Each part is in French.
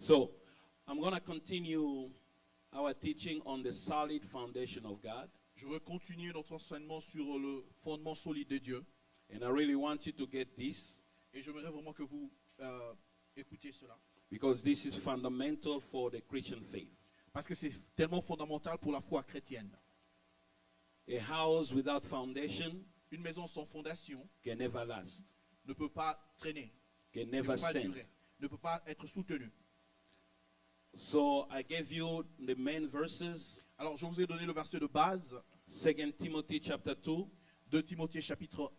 So, I'm going to continue our teaching on the solid foundation of God. Je veux continuer notre enseignement sur le fondement solide de Dieu. And I really want you to get this Et j'aimerais vraiment que vous écoutiez cela. because this is fundamental for the Christian faith. Parce que c'est tellement fondamental pour la foi chrétienne. A house without foundation Une maison sans fondation can never last, ne peut pas traîner, can ne never peut pas stand. durer, ne peut pas être soutenue. So I gave you the main verses, Alors, je vous ai donné le verset de base 2 Timothy chapter 2, de Timothée chapitre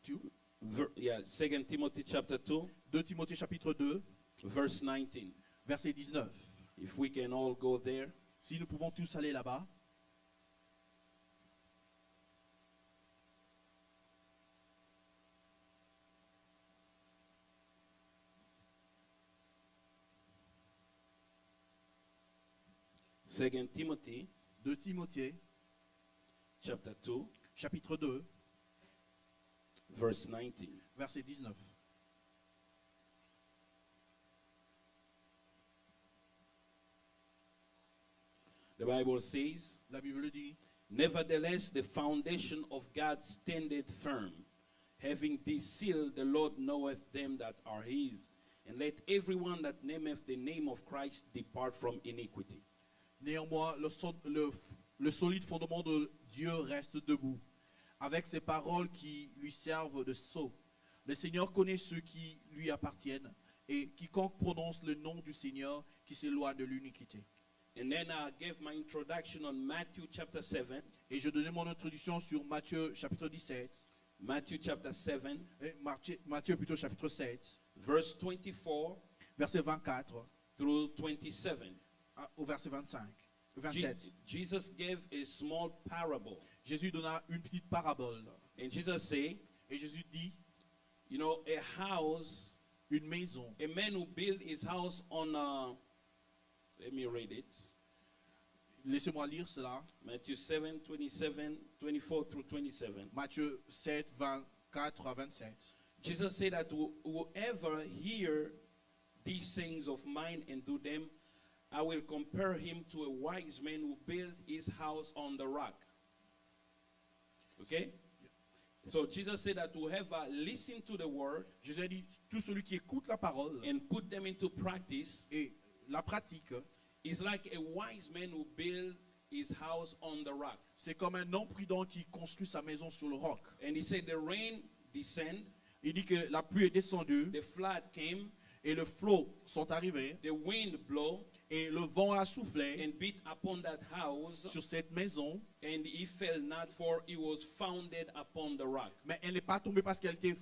2, 2 Timothy chapter 2, 2 Timothée chapitre 2, verse 19. verset 19. If we can all go there. Si nous pouvons tous aller là-bas. Second Timothy 2 Timothée chapter 2, chapitre 2, verse 19. verset 19. The Bible says, La Bible le dit. nevertheless, the foundation of God standeth firm, having this seal, the Lord knoweth them that are his. And let everyone that nameth the name of Christ depart from iniquity. Néanmoins, le solide fondement de Dieu reste debout, avec ses paroles qui lui servent de sceau. Le Seigneur connaît ceux qui lui appartiennent, et quiconque prononce le nom du Seigneur qui s'éloigne de l'iniquité. And then I gave my introduction on Matthew chapter 7. Et je donnais mon introduction sur Matthieu chapitre 17, Matthew chapter 7, et Matthieu plutôt chapitre 7, verse 24 verset 24 through 27. au verset 25, 27. Jesus gave a small parable. Jésus donna une petite parabole. And Jesus said, Et Jésus dit, you know, a house, une maison, a man who built his house on let me read it. laissez-moi lire cela, Matthew 7, 27, 24 through 27. Matthieu 7, 24 à 27. Jesus said that whoever hear these sayings of mine and do them, I will compare him to a wise man who built his house on the rock. Okay? So Jesus said that whoever listen to the word Jésus a dit, tout celui qui écoute la parole and put them into practice et la pratique, is like a wise man who built his house on the rock. c'est comme un homme prudent qui construit sa maison sur le roc. And he said the rain descend, Il dit que la pluie est descendue the flood came, et le flot sont arrivés the wind blow et le vent a soufflé and beat upon that house, sur cette maison, and he fell not, for it was founded upon the rock. mais elle n'est pas tombée parce qu'elle était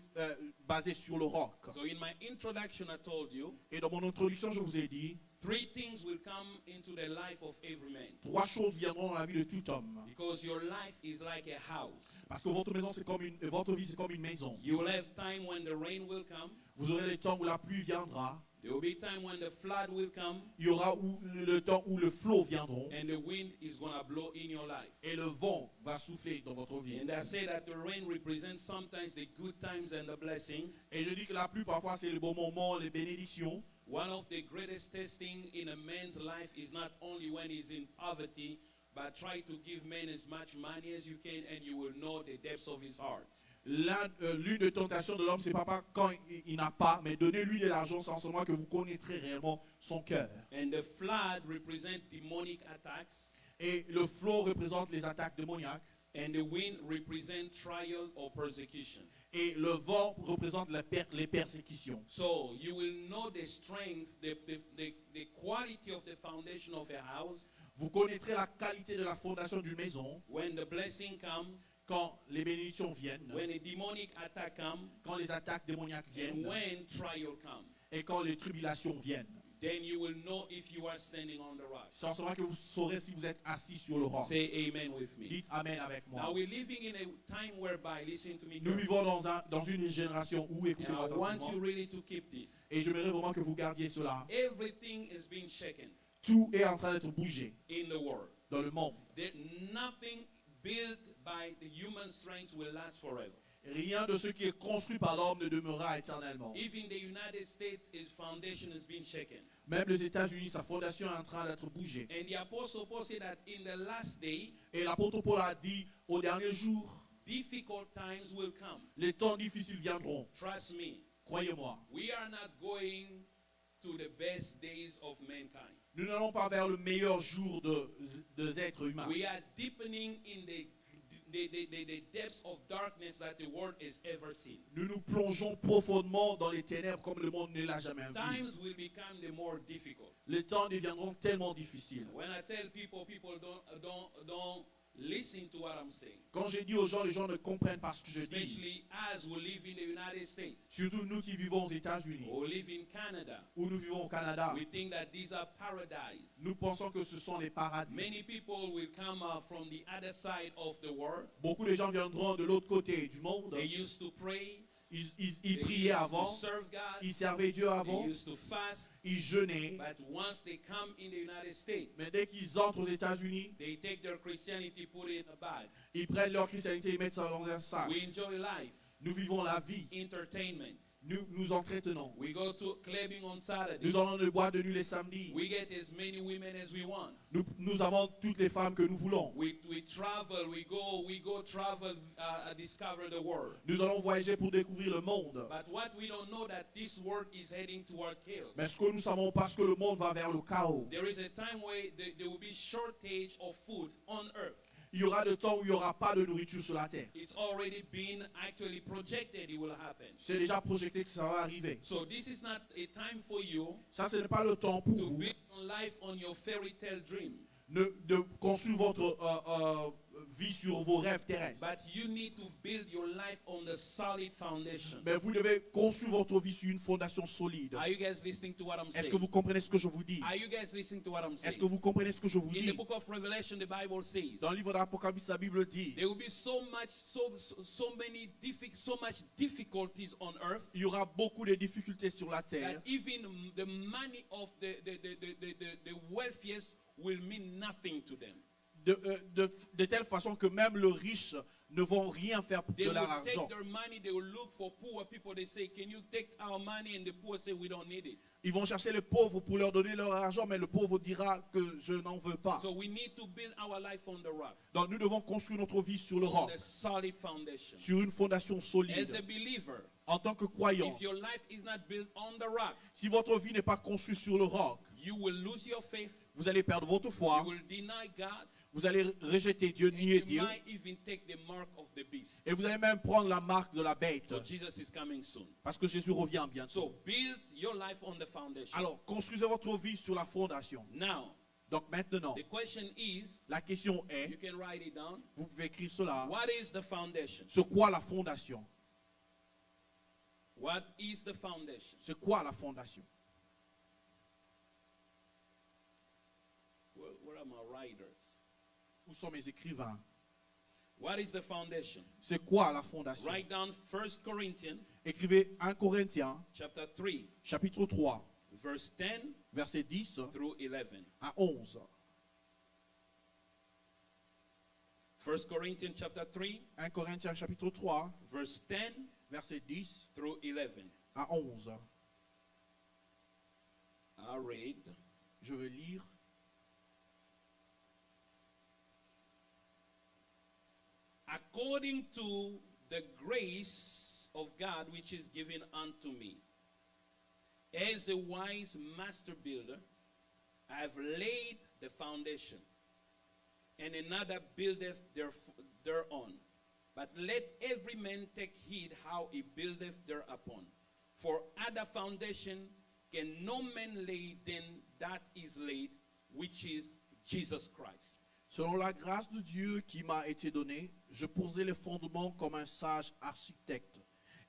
basée sur le roc. So in my introduction I told you, Et dans mon introduction, je vous ai dit, 3 things will come into the life of every man. 3 choses viendront dans la vie de tout homme. Because your life is like a house. Parce que votre maison, c'est comme votre vie, c'est comme une maison. You will have time when the rain will come. Vous aurez les temps où la pluie viendra. There will be time when the flood will come. Il y aura le temps où le flot viendront. And the wind is going to blow in your life. Et le vent va souffler dans votre vie. And I say that the rain represents sometimes the good times and the blessings. Et je dis que la pluie, parfois, c'est les bons moments, les bénédictions. One of the greatest testing in a man's life is not only when he's in poverty, but try to give man as much money as you can, and you will know the depths of his heart. L'une des tentations de l'homme, c'est pas quand il n'a pas, mais donnez-lui de l'argent sans seulement que vous connaîtrez réellement son cœur. And the flood represents demonic attacks. Et le flot représente les attaques démoniaques. And the wind represents trial or persecution. Et le vent représente les persécutions. So you will know the strength, the quality of the foundation of a house. Vous connaîtrez la qualité de la fondation d'une maison When the blessing comes, quand les bénédictions viennent, when a demonic attack comes, quand les attaques démoniaques and viennent when trial comes. et quand les tribulations viennent. Then you will know if you are standing on the rock. Sans seulement que vous saurez si vous êtes assis sur le roc. Say amen with me. Dites Amen avec moi. Now we're living in a time whereby, listen to me Nous carefully, vivons dans une génération où, and écoutez-moi I want you attentivement, really to keep this. et j'aimerais vraiment que vous gardiez cela. Everything is being shaken Tout est en train d'être bougé in the world. dans le monde. That nothing built by the human strength will last forever. Rien de ce qui est construit par l'homme ne demeurera éternellement. Even the United States, its foundation has been shaken. Même les États-Unis, sa fondation est en train d'être bougée. And the Apostle Paul said that in the last day, Et l'apôtre Paul a dit, au dernier jour, difficult times will come. les temps difficiles viendront. Trust me. Croyez-moi. We are not going to the best days of mankind. Nous n'allons pas vers le meilleur jour des êtres humains. We are deepening in the depths of darkness that the world has ever seen. Nous nous plongeons profondément dans les ténèbres comme le monde ne l'a jamais vu. Times will become the more difficult. Les temps deviendront tellement difficiles. When I tell people, people don't listen to what I'm saying. Quand j'ai dit aux gens, les gens ne comprennent pas ce que je dis. Especially as we live in the United States Surtout nous qui vivons aux États-Unis or live in Canada. ou nous vivons au Canada. We think that these are paradise. Nous pensons que ce sont les paradis. Many people will come from the other side of the world. Beaucoup de gens viendront de l'autre côté du monde. They used to pray. Ils They priaient used avant, to serve God. ils servaient Dieu They avant, used to fast. ils jeûnaient. But once they come in the United States, Mais dès qu'ils entrent aux États-Unis, they take their Christianity, put it in a bag. ils prennent leur christianité et mettent ça dans un sac. We enjoy life, Nous vivons la vie. entertainment. Nous nous entretenons. We go to clubbing on Saturday. Nous allons de boîte de nuit les samedis. We get as many women as we want. Nous avons toutes les femmes que nous voulons. We travel, we go travel, discover the world. Nous allons voyager pour découvrir le monde. But what we don't know that this world is heading toward chaos. Mais ce que nous savons pas, c'est que le monde va vers le chaos. There is a time where there will be shortage of food on earth. Il y aura des temps où il n'y aura pas de nourriture sur la terre. It's already been actually projected it will happen. C'est déjà projeté que ça va arriver. So this is not a time for you Ça, ce n'est pas le temps pour to vous build on life on your fairy tale dream. de construire votre vie sur vos rêves terrestres. But you need to build your life on the solid foundation. Mais vous devez construire votre vie sur une fondation solide. Are you guys listening to what I'm Est-ce saying? que vous comprenez ce que je vous dis? Are you guys listening to what I'm saying? Est-ce que vous comprenez ce que je vous In the dis? book of Revelation, the Bible says Dans le livre de l'Apocalypse, la Bible dit, there will be so much difficulties on earth il y aura beaucoup de difficultés sur la terre. that even the money of the wealthiest will mean nothing to them. De telle façon que même le riche ne vont rien faire They de will leur argent. take their money, they will look for poor people. They say, can you take our money? And the poor say, we don't need it. Ils vont chercher les pauvres pour leur donner leur argent, mais le pauvre dira que je n'en veux pas. So we need to build our life on the rock, Donc nous devons construire notre vie sur le on roc, the solid foundation. sur une fondation As solide. a believer, En tant que croyant, if your life is not built on the rock, si votre vie n'est pas construite sur le roc, you will lose your faith, vous allez perdre votre foi, you will deny God, vous allez rejeter Dieu, and nier you Dieu, might even take the mark of the beast. et vous allez même prendre la marque de la bête, So Jesus is coming soon. parce que Jésus revient bientôt. So build your life on the foundation. Alors, construisez votre vie sur la fondation. Now, Donc maintenant, the question is, la question you est, can write it down. vous pouvez écrire cela, What is the foundation? c'est quoi la fondation? What is the foundation? C'est quoi la fondation? Where are my writers? Où sont mes écrivains? What is the foundation? C'est quoi la fondation? Write down 1 Corinthians Écrivez 1 Corinthiens, chapter 3, chapitre 3, verse 10 verset 10 through 11. à 11. 1 Corinthians chapter 3, 1 Corinthiens, chapitre 3, verse 10 verset 10 through 11. à 11. I'll read. Je vais lire. According to the grace of God which is given unto me, as a wise master builder, I have laid the foundation, and another buildeth thereon. But let every man take heed how he buildeth thereupon. For other foundation can no man lay than that is laid, which is Jesus Christ. Selon la grâce de Dieu qui m'a été donnée, je posai les fondements comme un sage architecte,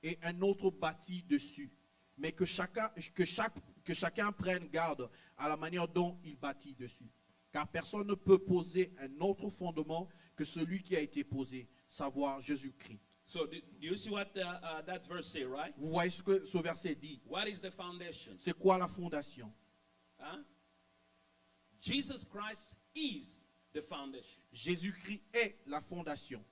et un autre bâtit dessus. Mais que chacun prenne garde à la manière dont il bâtit dessus. Car personne ne peut poser un autre fondement que celui qui a été posé, savoir Jésus-Christ. So do you see what that verse say, right? Vous voyez ce que ce verset dit? What is the foundation? C'est quoi la fondation? Huh? Jesus Christ is the foundation. Jésus-Christ est la fondation.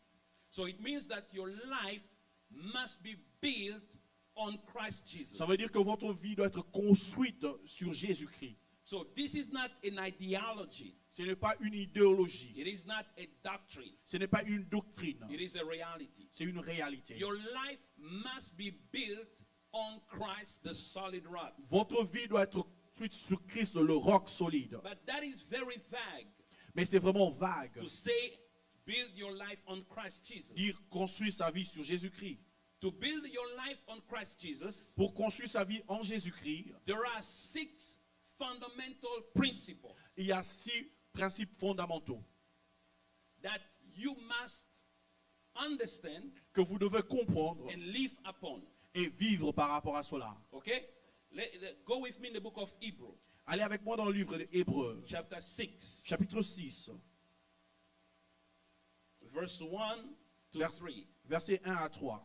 So it means that your life must be built on Christ Jesus. Ça veut dire que votre vie doit être construite sur Jésus-Christ. So this is not an ideology. Ce n'est pas une idéologie. It is not a doctrine. Ce n'est pas une doctrine. It is a reality. C'est une réalité. Your life must be built on Christ, the solid rock. Votre vie doit être construite sur Christ, le roc solide. But that is very vague Mais c'est vraiment vague. to say build your life on Christ Jesus. Dire construire sa vie sur Jésus-Christ. To build your life on Christ Jesus, Pour construire sa vie en Jésus-Christ, there are 6 fundamental principles il y a 6 principes fondamentaux that you must understand que vous devez comprendre and live upon. et vivre par rapport à cela. Okay? Go with me in the book of Hebrew, Allez avec moi dans le livre des Hébreux, chapter 6, chapitre 6, verse 1 to Vers- 3. versets 1 à 3.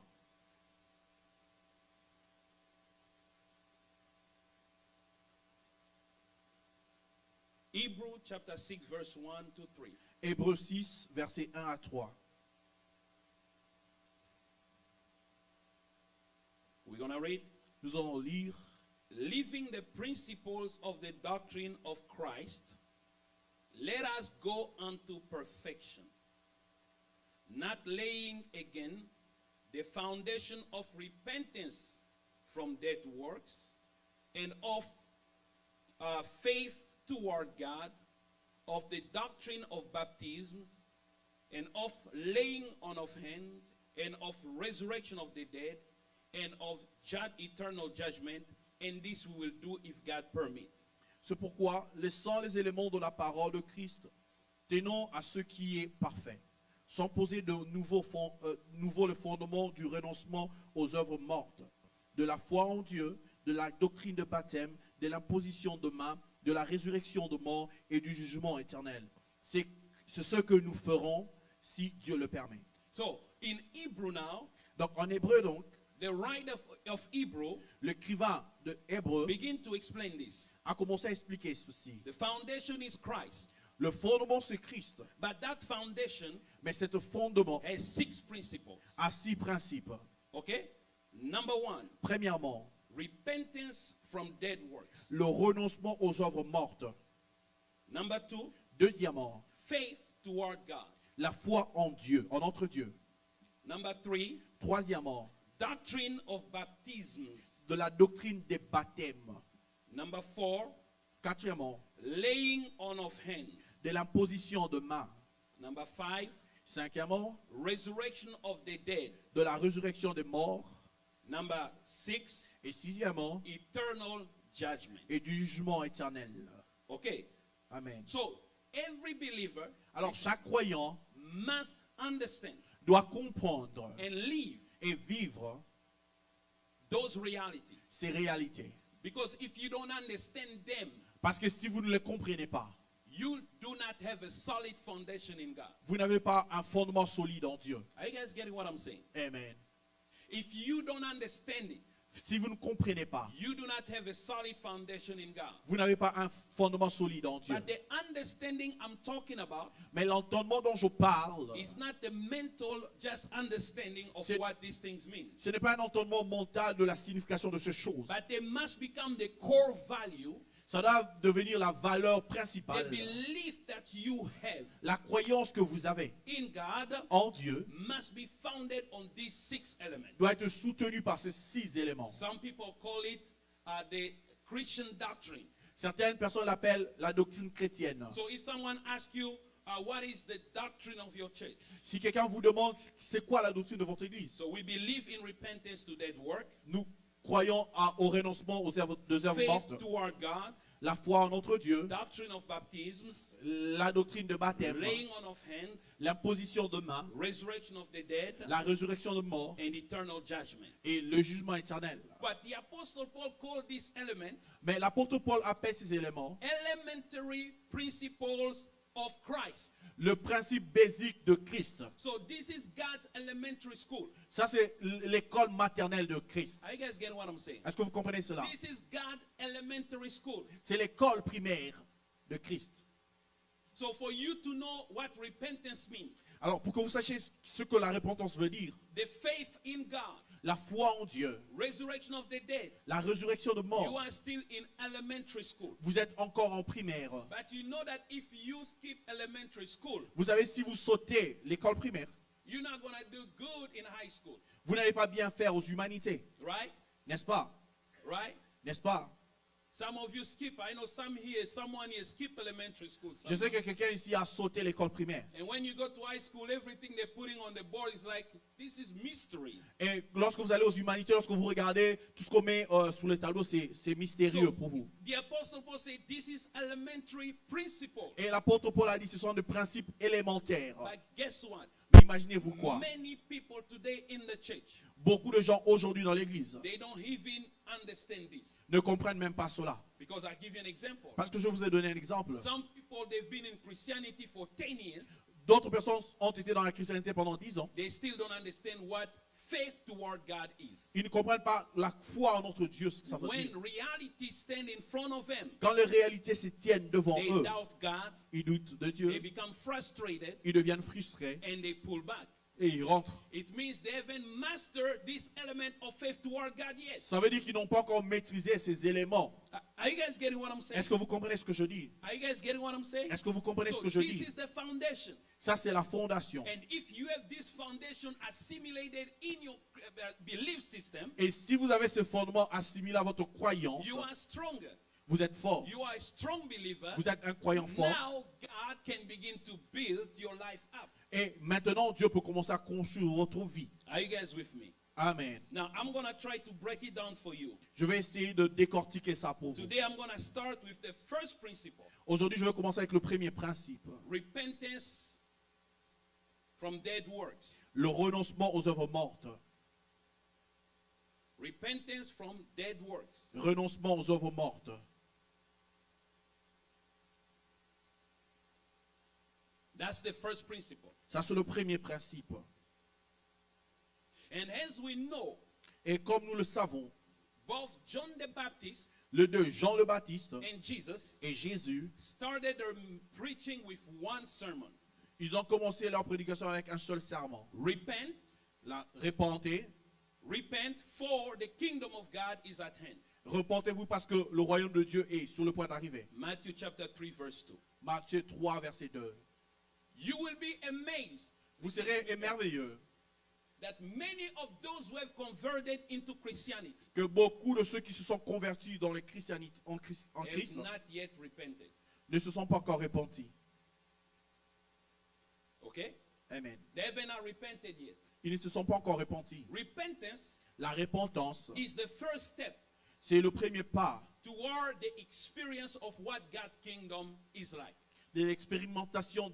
Hebrew chapter 6, verse 1 to 3. Hébreux 6, versets 1 à 3. We're going to read. Nous allons lire. Leaving the principles of the doctrine of Christ, let us go unto perfection, not laying again the foundation of repentance from dead works and of faith toward God, of the doctrine of baptisms, and of laying on of hands, and of resurrection of the dead, and of eternal judgment. And this we will do if God permit. C'est pourquoi, laissant les éléments de la parole de Christ, tenons à ce qui est parfait, sans poser de nouveau le fondement du renoncement aux œuvres mortes, de la foi en Dieu, de la doctrine de baptême, de l'imposition de main, de la résurrection de mort et du jugement éternel. C'est ce que nous ferons si Dieu le permet. So in Hebrew now, Donc en hébreu, donc, the writer of Hebrew l'écrivain de Hébreu begin to explain this. a commencé à expliquer ceci. The foundation is Christ, Le fondement, c'est Christ. but that foundation Mais cet fondement has 6 principles. a 6 principes. Okay? Number 1, Premièrement, repentance from dead works. le renoncement aux œuvres mortes. Number 2, Deuxièmement, faith toward God. la foi en Dieu, en notre Dieu. Number 3, Troisièmement, doctrine of baptisms. de la doctrine des baptêmes. Number 4, Quatrièmement, laying on of hands. de l'imposition de main. Number 5, Cinquièmement, resurrection of the dead. de la résurrection des morts. Number 6, Et sixièmement, eternal judgment. et du jugement éternel. Okay, Amen. so every believer Alors chaque croyant must understand doit comprendre and live et vivre those realities. ces réalités. Because if you don't understand them, Parce que si vous ne les comprenez pas, you do not have a solid foundation in God. vous n'avez pas un fondement solide en Dieu. Are you guys getting what I'm saying? Amen. If you don't understand it, Si vous ne comprenez pas, you do not have a solid foundation in God. vous n'avez pas un fondement solide en Dieu. But the understanding I'm talking about Mais l'entendement dont je parle, is not the mental just understanding of C'est- what these things mean. ce n'est pas un entendement mental de la signification de ces choses. But they must become the core value, Ça doit devenir la valeur the principale, belief that you have la croyance que vous avez in God en Dieu must be founded on these 6 elements. doit être soutenue par ces 6 éléments. Some people call it the Christian doctrine. Certaines personnes l'appellent la doctrine chrétienne. So if someone asks you, what is the doctrine of your church? Si quelqu'un vous demande c'est quoi la doctrine de votre église, So we believe in repentance to dead work, nous croyons au renoncement aux œuvres faith mortes, toward God, la foi en notre Dieu, doctrine of baptisms, la doctrine de baptême, laying on of hands, l'imposition de main, resurrection of the dead, la résurrection de mort and eternal judgment. et le jugement éternel. But the Apostle Paul called these elements Mais l'apôtre Paul appelle ces éléments elementary principles of Christ. le principe basique de Christ. So this is God's elementary school. Ça, c'est l'école maternelle de Christ. Are you guys getting what I'm saying? Est-ce que vous comprenez cela? This is God's elementary school. C'est l'école primaire de Christ. So for you to know what repentance means, Alors, pour que vous sachiez ce que la repentance veut dire, the faith in God, la foi en Dieu, resurrection of the dead, la résurrection de you mort, are still in elementary school. vous êtes encore en primaire. But you know that if you skip elementary school, Vous savez, si vous sautez l'école primaire, you're not going to do good in high school. vous n'allez pas bien faire aux humanités, Right? n'est-ce pas? Right? N'est-ce pas? Some of you skip. I know someone here skip elementary school. Je sais somehow. que quelqu'un ici a sauté l'école primaire. And when you go to high school, everything they're putting on the board is like, this is mysteries. Et lorsque vous allez aux humanités, lorsque vous regardez, tout ce qu'on met sur le tableau, c'est mystérieux So, pour vous. the Apostle Paul said, this is elementary principle. Et l'apôtre Paul a dit, ce sont des principes élémentaires. But guess what? Mais imaginez-vous quoi? Many people today in the church, Beaucoup de gens aujourd'hui dans l'église they don't even understand this. ne comprennent même pas cela. Because I give you an example. Parce que je vous ai donné un exemple. Some people, they've been in Christianity for 10 years. D'autres personnes ont été dans la christianité pendant 10 ans. They still don't understand what faith toward God is. Ils ne comprennent pas la foi en notre Dieu, ce que ça veut When dire. reality stand in front of them, Quand les réalités se tiennent devant they eux, doubt God, ils doutent de they Dieu, become frustrated, ils deviennent frustrés and they pull back. et ils rentrent. It means they haven't mastered this element of faith toward God yet. Ça veut dire qu'ils n'ont pas encore maîtrisé ces éléments. Are you guys getting what I'm saying? Est-ce que vous comprenez ce que je dis? Are you guys getting what I'm saying? Est-ce que vous comprenez ce So que je this dis? is the foundation. Ça, c'est la fondation. And if you have this foundation assimilated in your belief system, Et si vous avez ce fondement assimilé à votre croyance, you are stronger. vous êtes fort. You are a strong believer. Vous êtes un croyant fort. Now God can begin to build your life up. Et maintenant, Dieu peut commencer à construire votre vie. Are you guys with me? Amen. Now I'm going to try to break it down for you. Je vais essayer de décortiquer ça pour vous. Today I'm going to start with the first principle. Aujourd'hui, je vais commencer avec le premier principe. Repentance from dead works. Le renoncement aux œuvres mortes. Repentance from dead works. Renoncement aux œuvres mortes. That's the first principle. Ça, c'est le premier principe. And as we know, Et comme nous le savons, both John the Baptist le deux, Jean le Baptiste and Jesus et Jésus, started their preaching with one sermon. ils ont commencé leur prédication avec un seul serment. Repent, Repentez, repent, for the kingdom of God is at hand. repentez-vous parce que le royaume de Dieu est sur le point d'arriver. Matthew chapter 3 verse 2. Matthieu 3, verset 2. You will be amazed Vous serez émerveilleux that many of those who have converted into Christianity que beaucoup de ceux qui se sont convertis dans les christianités, en have Christ not yet repented. ne se sont pas encore repentis. Okay? Amen. They haven't not repented yet. Ils ne se sont pas encore repentis. Repentance La repentance, is the first step c'est le premier pas toward the experience of what God's kingdom is like. de l'expérimentation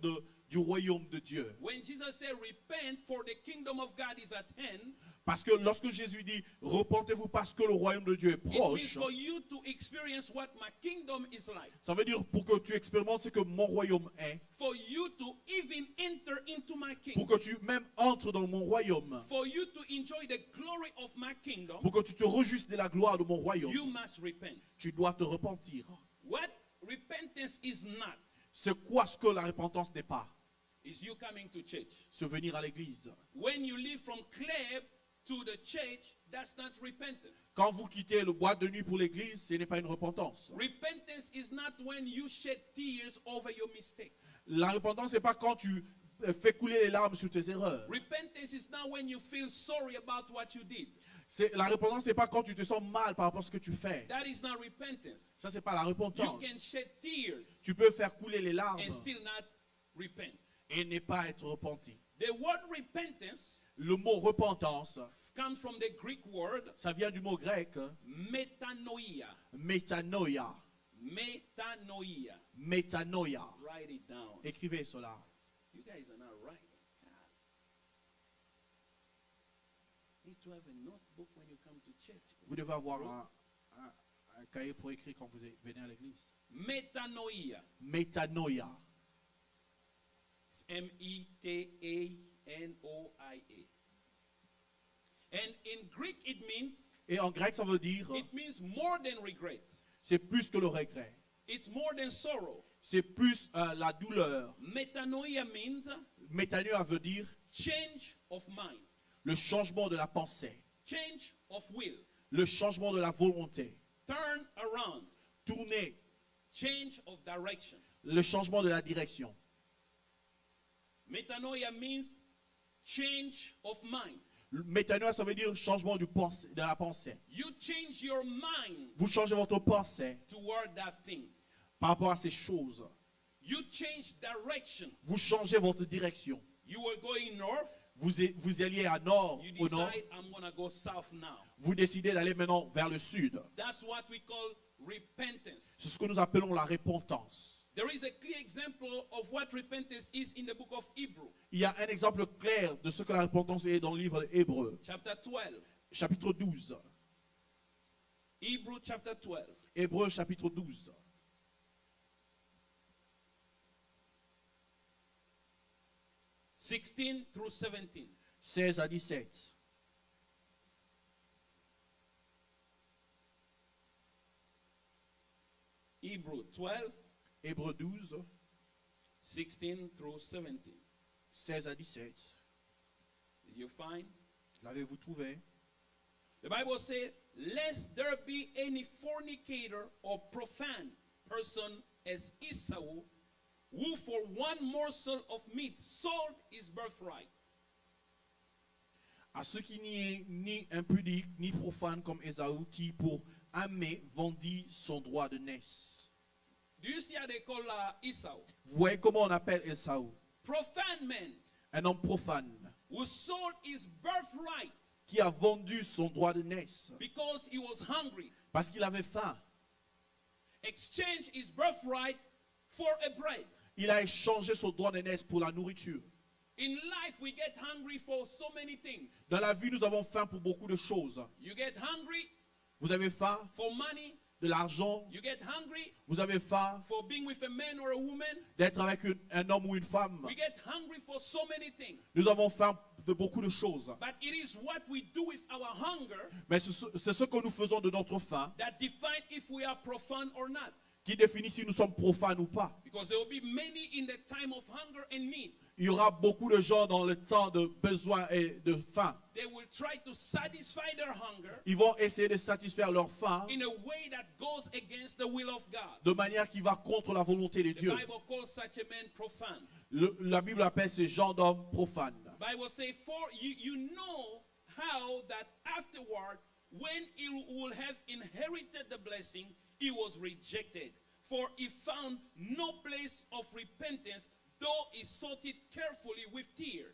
du royaume de Dieu. When Jesus said, repent, for the kingdom of God is at hand, Parce que lorsque Jésus dit « Repentez-vous parce que le royaume de Dieu est it means proche for you to experience what my kingdom is like. » Ça veut dire pour que tu expérimentes ce que mon royaume est, For you to even enter into my pour kingdom. que tu même entres dans mon royaume, For you to enjoy the glory of my kingdom, pour que tu te réjouisses de la gloire de mon royaume, you must repent. tu dois te repentir. What repentance is not, C'est quoi ce que la repentance n'est pas? is you coming to church. Se venir à l'église. When you leave from club to the church, that's not repentance. Quand vous quittez le boîte de nuit pour l'église, ce n'est pas une repentance. Repentance is not when you shed tears over your mistakes. La repentance, ce n'est pas quand tu fais couler les larmes sur tes erreurs. Repentance is not when you feel sorry about what you did. La repentance, ce n'est pas quand tu te sens mal par rapport à ce que tu fais. That is not repentance. Ça, ce n'est pas la You repentance. can shed tears Tu peux faire couler les larmes and still not repent. et ne pas être repenti. The word repentance Le mot repentance, comes from the Greek word ça vient du mot grec metanoia. metanoia. Metanoia. Metanoia. Write it down. Écrivez cela. You guys are not writing. God. Need to have a notebook when you come to church. Vous devez avoir un cahier pour écrire quand vous venez à l'église. Metanoia. Metanoia. It's M-E-T-A-N-O-I-A. And in Greek it means Et en grec, ça veut dire, more than regret. c'est plus que le regret. It's more than sorrow. C'est plus la douleur. Metanoia means Métanoïa veut dire change of mind, le changement de la pensée, change of will, le changement de la volonté, turn around, tourner, change of direction. le changement de la direction. Metanoia means change of mind. Métanoïa, ça veut dire changement de la pensée. You change your mind Vous changez votre pensée toward that thing. par rapport à ces choses. You change direction. Vous changez votre direction. You were going north. Vous alliez à nord, You au nord. decide I'm going to go south now. Vous décidez d'aller maintenant vers le sud. That's what we call repentance. C'est ce que nous appelons la repentance. There is a clear example of what repentance is in the book of Hebrew, Il y a un exemple clair de ce que la repentance est dans le livre Hébreu, chapter 12. chapitre 12. Hebrew chapter 12. Hébreu, chapitre 12. (16 through 17). 16 à 17. Hebrew 12, Hébreu 12, 16 through 17. 16 à 17. Did you find? L'avez-vous trouvé? The Bible says, lest there be any fornicator or profane person as Esau, who for one morsel of meat sold his birthright. À ceux qui n'y est ni impudique ni profane comme Ésaü, qui pour un mets vendit son droit de naissance. Do you see how they call Esau? Vous voyez comment on appelle Ésaü? Profane man Un homme profane who sold his birthright qui a vendu son droit de naissance because he was hungry. parce qu'il avait faim. Exchange his birthright for a bread. Il a échangé son droit de naissance pour la nourriture. In life, we get hungry for so many things. Dans la vie, nous avons faim pour beaucoup de choses. You get hungry Vous avez faim for money. de l'argent. You get hungry Vous avez faim for being with a man or a woman. d'être avec un homme ou une femme. We get hungry for so many things. Nous avons faim de beaucoup de choses. But it is what we do with our hunger Mais c'est ce que nous faisons de notre faim that define if we are profane or not. qui définit si nous sommes profanes ou pas. Because there will be many in the time of hunger and need. Il y aura beaucoup de gens dans le temps de besoin et de faim. They will try to satisfy their hunger Ils vont essayer de satisfaire leur faim in a way that goes against the will of God. de manière qui va contre la volonté de The Dieu. Bible calls such a man profane. La Bible appelle ces gens d'hommes profanes. The Bible says, for you know how that afterward, when he will have inherited the blessing, he was rejected. For he found no place of repentance, though he sought it carefully with tears.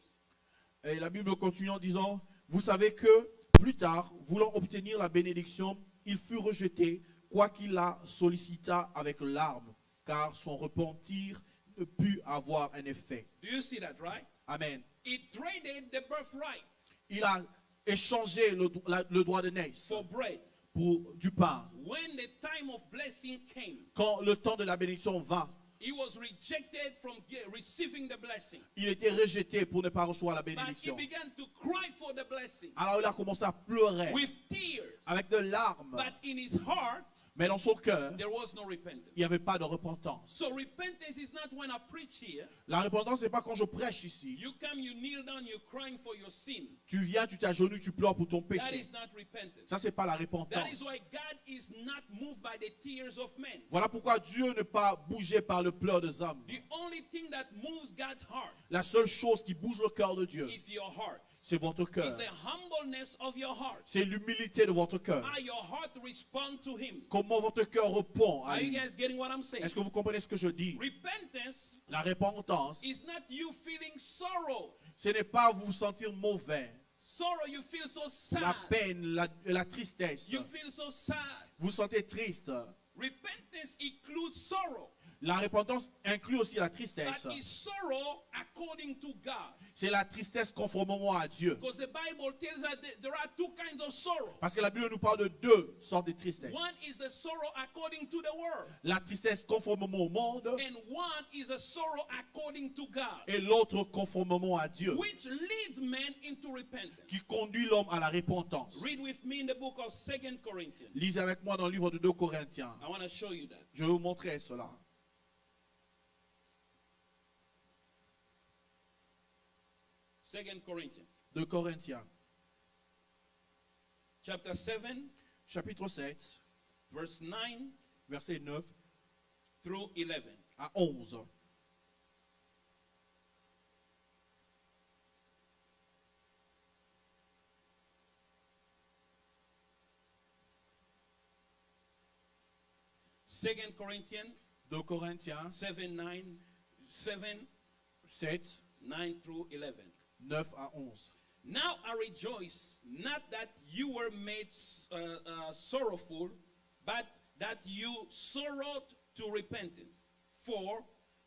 Et la Bible continue en disant, vous savez que plus tard, voulant obtenir la bénédiction, il fut rejeté, quoiqu'il la sollicita avec larmes, car son repentir ne put avoir un effet. Do you see that, right? Amen. He traded the birthright Il a échangé le droit de naissance for bread. pour du pain. When the time of blessing came, Quand le temps de la bénédiction vint, he was rejected from receiving the blessing. il était rejeté pour ne pas recevoir la But he bénédiction. began to cry for the blessing Alors il a commencé à pleurer with tears. avec de larmes, But in his heart, mais dans son cœur, there was no repentance. il n'y avait pas de repentance. So repentance is not when I preach here. La repentance, ce n'est pas quand je prêche ici. You come, you kneel down, you're crying for your sin. Tu viens, tu t'agenouilles, tu pleures pour ton That péché. is not repentance. Ça, c'est pas la That repentance. is why God is not moved by the tears of men. Voilà pourquoi Dieu n'est pas bougé par le pleur des hommes. The only thing that moves God's heart La seule chose qui bouge le cœur de Dieu, is your heart. c'est votre cœur. It's the humbleness of your heart. C'est l'humilité de votre cœur. How your heart respond to Him. Comment votre cœur répond à Are you lui. guys getting what I'm saying? Est-ce que vous comprenez ce que je dis? Repentance La repentance, is not you feeling sorrow. ce n'est pas vous sentir mauvais. Sorrow, you feel so sad. La peine, la tristesse. You feel so sad. Vous vous sentez triste. Repentance includes sorrow. La repentance inclut aussi la but tristesse. is sorrow according to God. C'est la tristesse conformément à Dieu. Because the Bible tells us that there are two kinds of sorrow. Parce que la Bible nous parle de deux sortes de tristesse. One is the sorrow according to the world, La tristesse conformément au monde and one is a sorrow according to God, et l'autre conformément à Dieu, which leads men into repentance. qui conduit l'homme à la repentance. Read with me in the book of 2 Corinthians. Lisez avec moi dans le livre de 2 Corinthiens. I want to show you that. Je vais vous montrer cela. 2 Corinthians, 2 Corinthiens, chapter 7, chapitre 7, verse 9 versets 9 through 11. à 11. Second Corinthians 2 Corinthiens 7, 9, 7, 7, 9 through 11. 9 à 11. Now I rejoice, not that you were made sorrowful, but that you sorrowed to repentance. For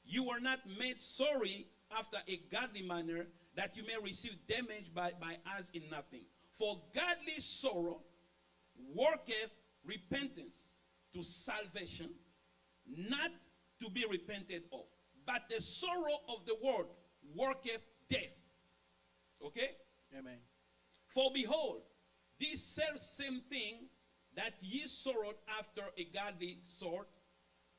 you were not made sorry after a godly manner, that you may receive damage by us in nothing. For godly sorrow worketh repentance to salvation, not to be repented of. But the sorrow of the world worketh death. Okay? Amen. For behold, this self-same thing that ye sorrowed after a godly sort,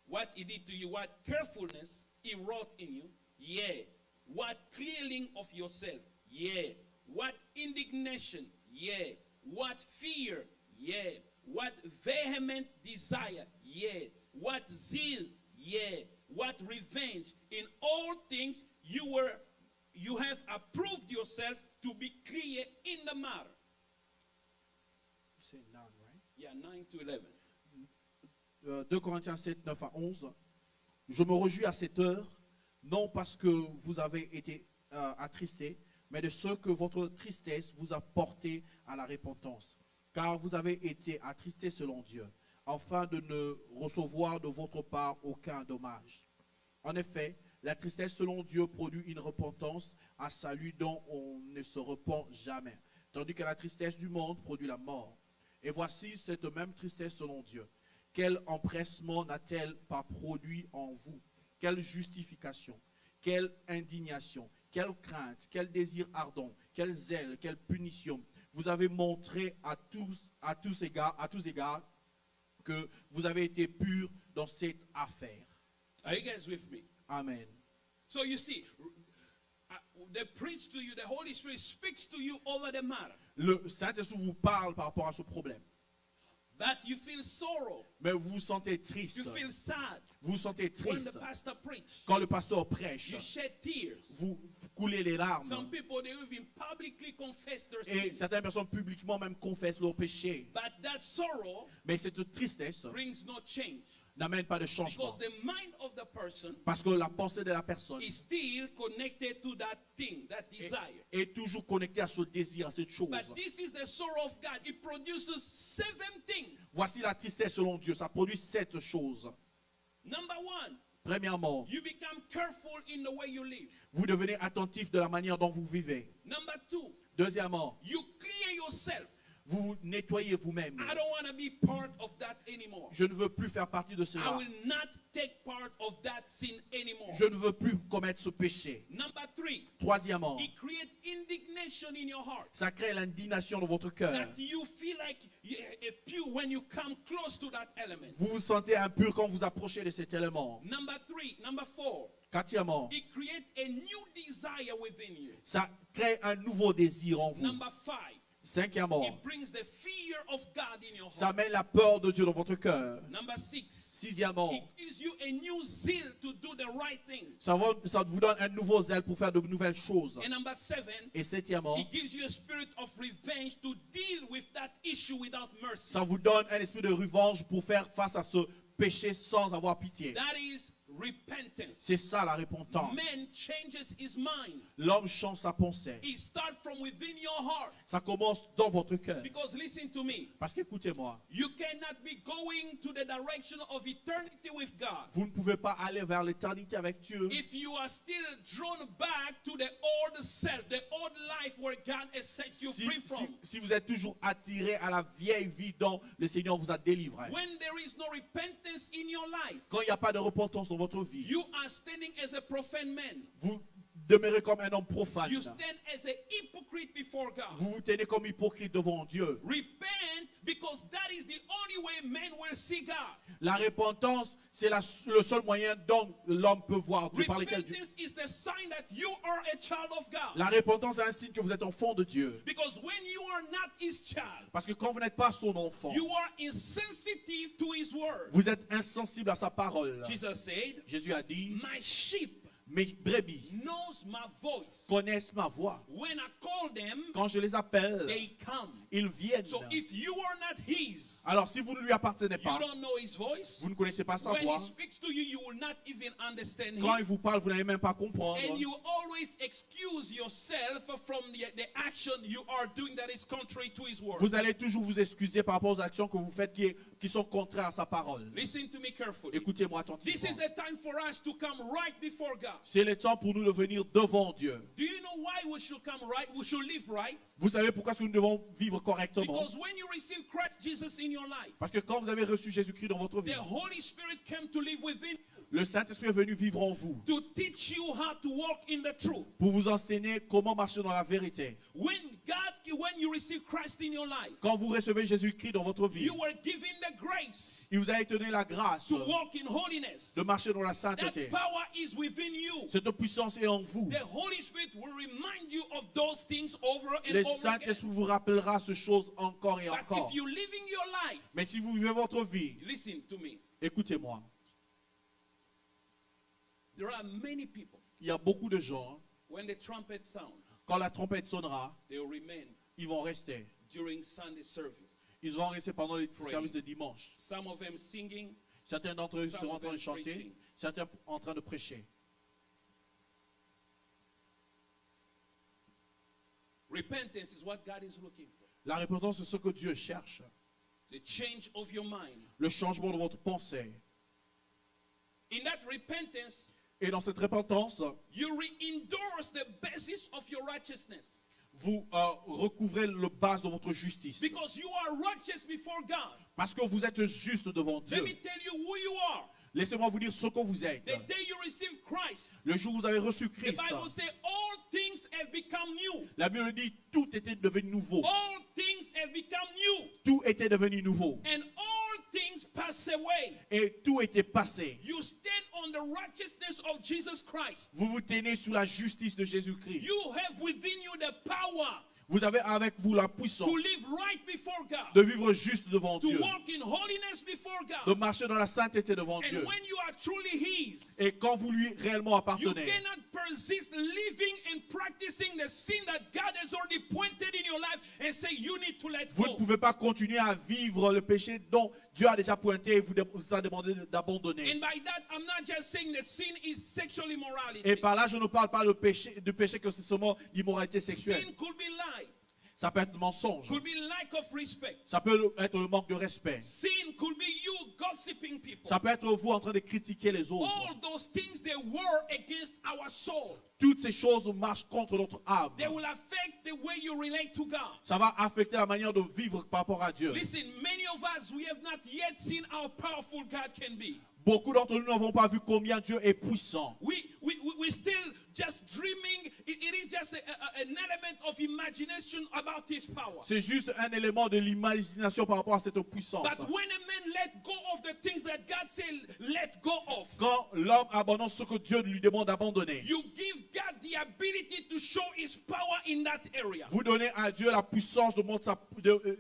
what he did to you, what carefulness he wrought in you, yea, what clearing of yourself, yea, what indignation, yea, what fear, yea, what vehement desire, yea, what zeal, yea, what revenge. In all things you have approved yourselves to be clear in the matter. C'est 9, right? Yeah, 9 to 11. 2 Corinthiens 7, 9 à 11. Je me réjouis à cette heure, non parce que vous avez été attristés, mais de ce que votre tristesse vous a porté à la repentance. Car vous avez été attristés selon Dieu, afin de ne recevoir de votre part aucun dommage. En effet, la tristesse selon Dieu produit une repentance à salut dont on ne se repent jamais, tandis que la tristesse du monde produit la mort. Et voici cette même tristesse selon Dieu. Quel empressement n'a-t-elle pas produit en vous? Quelle justification, quelle indignation, quelle crainte, quel désir ardent, quel zèle, quelle punition. Vous avez montré à tous égards que vous avez été purs dans cette affaire. Are you guys with me? Amen. So you see, they preach to you, the Holy Spirit speaks to you over the matter. Le Saint-Esprit vous parle par rapport à ce problème. But you feel sorrow, Mais vous vous sentez triste. you feel sad. Vous vous sentez When triste. the pastor preach, Quand le pasteur prêche, you shed tears. vous coulez les larmes. Some people, they even publicly confess their Et sin. certaines personnes publiquement même confessent leurs péchés. But that sorrow Mais cette tristesse brings no change. n'amène pas de changement. Because the mind of the person Parce que la pensée de la personne is still connected to that thing, that desire. est toujours connectée à ce désir, à cette chose. But this is the sorrow of God. It produces 7 things. Voici la tristesse selon Dieu. Ça produit 7 choses. Number 1, Premièrement, you become careful in the way you live. vous devenez attentif de la manière dont vous vivez. Number 2, Deuxièmement, you clear yourself. vous vous nettoyez vous-même. I don't want to be part of that anymore. Je ne veux plus faire partie de I cela. will not take part of that sin anymore. Je ne veux plus commettre ce péché. Number 3, Troisièmement, it creates indignation in your heart. ça crée l'indignation dans votre cœur. That you feel like a pew when you come close to that element. Vous vous sentez impur quand vous approchez de cet élément. Number 4, Quatrièmement, it creates a new desire within you. ça crée un nouveau désir en vous. Number 5, Cinquièmement, it brings the fear of God in your ça heart. met la peur de Dieu dans votre cœur. Number 6, Sixièmement, it gives you a new zeal to do the right thing. ça vous donne un nouveau zèle pour faire de nouvelles choses. And number 7, Et septièmement, it gives you a spirit of revenge to deal with that issue without mercy. ça vous donne un esprit de revanche pour faire face à ce pécher sans avoir pitié. That is repentance. C'est ça la repentance. Man changes his mind. L'homme change sa pensée. It starts from within your heart. Ça commence dans votre cœur. Because listen to me. Parce qu'écoutez-moi, You cannot be going to the direction of eternity with God vous ne pouvez pas aller vers l'éternité avec Dieu if you are still drawn back to the old self, the old life where God has set you free from. si vous êtes toujours attiré à la vieille vie dont le Seigneur vous a délivré. When there is no repentance in your life, Quand il n'y a pas de repentance dans votre vie, you are standing as a profane man. vous demeurez comme un homme profane. You stand as a hypocrite before God. Vous vous tenez comme hypocrite devant Dieu. Repent because that is the only way man will see God. La repentance, c'est le seul moyen dont l'homme peut voir Dieu, par lequel Dieu. Repentance is the sign that you are a child of God. La repentance est un signe que vous êtes enfant de Dieu. Because when you are not his child, Parce que quand vous n'êtes pas son enfant, you are insensitive to his word. vous êtes insensible à sa parole. Jesus said, Jésus a dit, my sheep mes brebis knows my voice. connaissent ma voix. When I call them, Quand je les appelle, they come. ils viennent. So if you are not his, Alors si vous ne lui appartenez you pas, don't know his voice. vous ne connaissez pas sa When voix, he speaks to you, you will not even understand quand him. il vous parle, vous n'allez même pas comprendre. And you always excuse yourself from the action you are doing that is contrary to his word. Vous allez toujours vous excuser par rapport aux actions que vous faites qui sont contraires à sa parole. Listen to me carefully. Écoutez-moi This is attentivement. the time for us to come right before God. C'est le temps pour nous de venir devant Dieu. Do you know why we should come right? We should live right. Vous savez pourquoi est-ce que nous devons vivre correctement? Because when you receive Christ Jesus in your life, Parce que quand vous avez reçu Jésus-Christ dans votre vie, the Holy Spirit came to live within you le Saint-Esprit est venu vivre en vous to teach you how to walk in the truth. pour vous enseigner comment marcher dans la vérité. When you receive Christ in your life, Quand vous recevez Jésus-Christ dans votre vie, you were given the grace il vous a donné la grâce to walk in holiness. de marcher dans la That sainteté. power is within you. Cette puissance est en vous. The Holy Spirit will remind you of those things over and Le over again. Saint-Esprit vous rappellera ces choses encore et But encore. if you're living your life, Mais si vous vivez votre vie, listen to me. écoutez-moi, There are many people, il y a beaucoup de gens, when the trumpet sound, quand la trompette sonnera, they will remain ils vont rester. during Sunday service. Ils vont rester pendant les Praying. services de dimanche. Some of them singing, Certains d'entre eux Some seront en of train de them chanter, preaching. certains en train de prêcher. repentance is what God is looking for. La repentance, c'est ce que Dieu cherche. The change of your mind. Le changement de votre pensée. In that repentance, Et dans cette repentance, you re-endorse the basis of your righteousness. vous recouvrez le base de votre justice. Because you are righteous before God. Parce que vous êtes juste devant Let Dieu. me tell you who you are. Laissez-moi vous dire ce que vous êtes. The day you receive Christ, Le jour où vous avez reçu the Christ, Bible says all things have become new. la Bible dit tout était devenu nouveau. All things have become new. Tout était devenu nouveau. And all things passed away. Et tout était passé. You stand on the righteousness of Jesus Christ. Vous vous tenez sous la justice de Jésus-Christ. You have within you the power Vous avez avec vous la puissance to live right before God. de vivre juste devant To Dieu. walk in holiness before De God. marcher dans la sainteté devant And Dieu. when you are truly His, Et quand vous lui réellement you appartenez, cannot persist living and practicing the sin that God has already pointed in your life and say you need to let vous ne go. pouvez pas continuer à vivre le péché dont Dieu a déjà pointé et vous a demandé d'abandonner. And by that, I'm not just saying the sin is sexual immorality. Et par là, je ne parle pas du péché que c'est seulement l'immoralité sexuelle. Sin could be lie, Ça peut être le mensonge. could be lack of respect. Ça peut être le manque de respect. Sin could be you gossiping people. Ça peut être vous en train de critiquer les autres. All those things, they war against our soul. Toutes ces choses marchent contre notre âme. They will affect the way you relate to God. Ça va affecter la manière de vivre par rapport à Dieu. Listen, many of us, we have not yet seen how powerful God can be. Beaucoup d'entre nous n'avons pas vu combien Dieu est puissant. We're still just dreaming. It is just an element of imagination about His power. C'est juste un élément de l'imagination par rapport à cette puissance. But when a man let go of the things that God said let go of, Quand l'homme abandonne ce que Dieu lui demande d'abandonner, you give God the ability to show His power in that area. vous donnez à Dieu la puissance